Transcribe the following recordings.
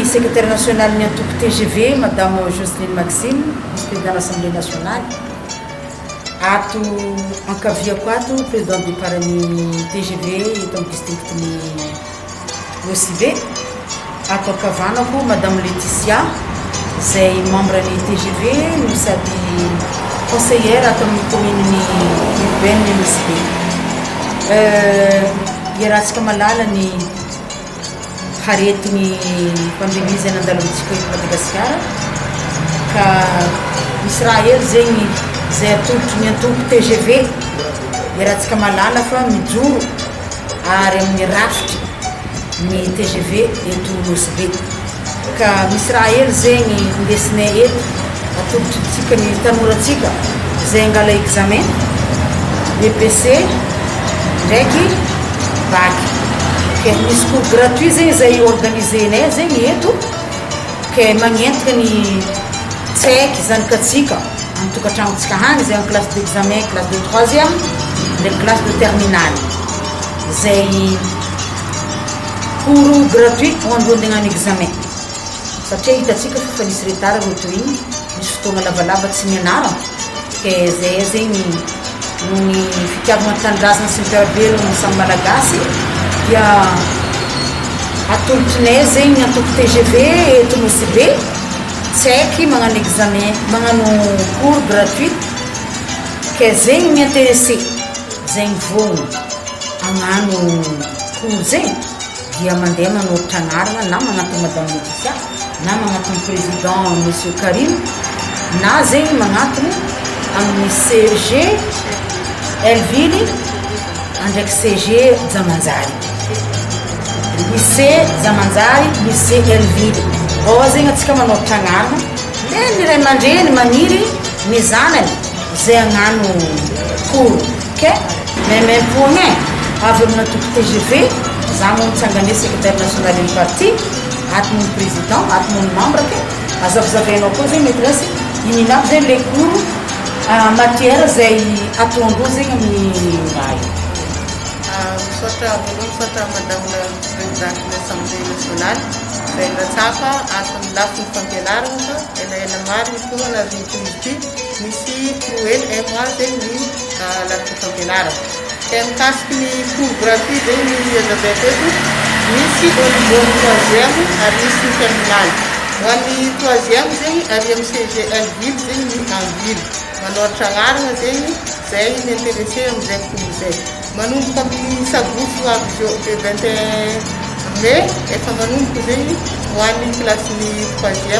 secrétaire national ny antoko TGV, madame Jocelyne Maxime, vice-président de l'Assemblée nationale. Ato ankaviako ato président de parany TGV eto amin'ny districtny Mosibe. Ato ankavanako madame Laetitia, zay membre ny TGV no sady conseillère ato amin'ny commune urbaine ny Mosibe. Iarahantsika malala ny haretiny pandémie zay nandalo amintsika eto Madagasikara ka misy raha hely zegny zay atolotry ny antoko TGV. Iarahantsika malala fa mijoro ary amin'ny rafitry ny TGV eto Mosibe ka misy raha hely zegny ndesinay eto atolotry tsika ny tanoratsika zay angala examen BPC ndraiky bac. Ke misy cours gratuit zegny zay organisenay zegny eto ke magnentaka ny tsaiky zanakatsika amin'ny tokantranotsika hany zay en classe d'examen, classe de 3e ndraiky classe de terminale. Zay cours gratuit ho androany hagnano examen satria hitatsika fa nisy retard roto igny, misy fotoagna lavalava tsy nianarana ke zay zegny nohony fitiavagna tanindrazana sy ny fiarahavelogny samy malagasy dia atolotrinay zegny antoko TGV eto Mosibe tsaiky magnano examen, magnano cours gratuit ke zegny miintéressé zegny vogno agnano cours zegny dia mandeha manoratra anarana na magnatony madame Laetitia na magnatony président monsieur Karim na zegny magnatony amin'ny CG Elville ndraiky CG Jamanjary, lycée Jamanjary, lycée Elville. Ao zegny atsika manoratra agnarana le ny ray aman-dreny maniry ny zanany zay agnano cours ke memem-pogna avy amin'ny antoko TGV za moa mitsangane secrétaire national ny parti ato mon président ato mon membre ke azavazavainao koa zegny maîtresse inino aby zegny le cours matière zay atondro zegny amin'ny raha io. Misaotra voalohany misaotra madame la présidente de l'Assemblée nationale zay natsapa antony lafiny fampianarana fa elaela mariny foana na ity misy trouel un mois zegny ny lafiny fampianarana. Ke mikasiky ny cours gratuit zegny ny azavako eto misy au niveau ny 3e ary misy ny terminale. Ho an'ny 3e zegny ary amin'ny CG Elville zegny ny Anville manoratra agnarana zegny zay miintéressé amizay cours zay. Manomboka amin'ny sabotsy avy zao le 21 mai efa manomboka zegny ho an'ny classe ny 3e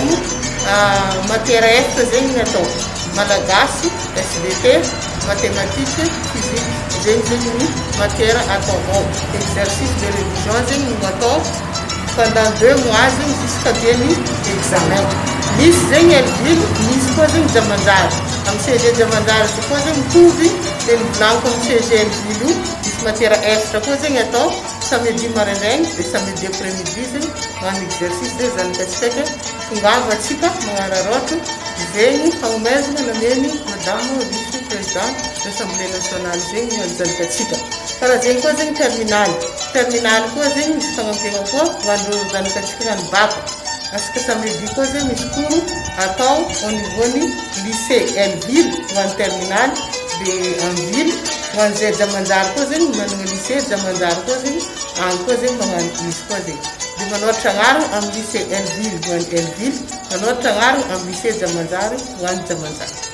matière efatra zegny ny atao malagasy, SVT, mathématique, physique zegny zegny ny matière atao ao. Exercice de révision zegny no atao pendant 2 mois zegny jusqu'à bien ny examen. Misy zegny Elville, misy koa zegny Jamanjary. Amin'ny CG Jamanjary sy koa zegny mitovy le nivolaniko amin'ny CG Elville io, misy matière efatra koa zegny atao samedi maraindraigny dia samedi après-midi zegny magnano exercice zay zanakatsika ke tongava atsika magnararaotro zegny fanomezana nameny madame vice président de l'Assemblée nationale zegny ny zanakatsika. Karaha zegny koa zegny terminale. Terminale koa zegny misy fagnampiagna koa ho andro zanakatsika ny bac. Asika samedi koa zegny misy cours atao au niveau ny lycée Elville ho an'ny terminale de Anville. Ho an'izay Jamanjary koa zegny manana lycée Jamanjary koa zegny agny koa zegny magnano misy koa zegny. Dia manoratra agnarana amin'ny lycée Elville ho an'ny Elville, manoratra agnarana amin'ny lycée Jamanjary ho an'ny Jamanjary.